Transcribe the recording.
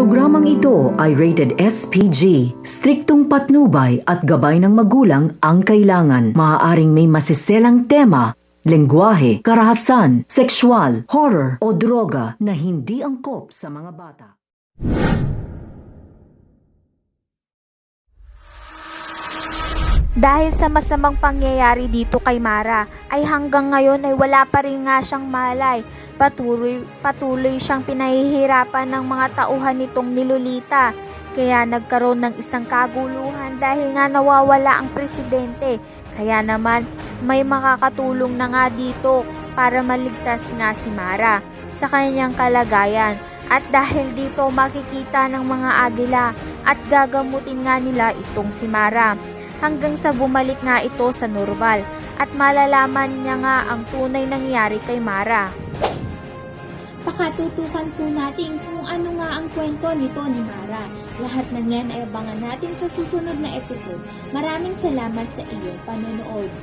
programang ito ay rated SPG. Striktong patnubay at gabay ng magulang ang kailangan. Maaaring may masiselang tema, lengguwahe, karahasan, sexual, horror o droga na hindi angkop sa mga bata. Dahil sa masamang pangyayari dito kay Mara, ay hanggang ngayon ay wala pa rin nga siyang malay. Patuloy siyang pinahihirapan ng mga tauhan nitong ni Lolita. Kaya nagkaroon ng isang kaguluhan dahil nga nawawala ang presidente. Kaya naman may makakatulong na nga dito para maligtas nga si Mara sa kanyang kalagayan. At dahil dito makikita ng mga agila at gagamutin nga nila itong si Mara. Hanggang sa bumalik nga ito sa normal at malalaman niya nga ang tunay nangyari kay Mara. Pakatutukan po natin kung ano nga ang kwento nito ni Mara. Lahat ng yan ay abangan natin sa susunod na episode. Maraming salamat sa iyong panonood.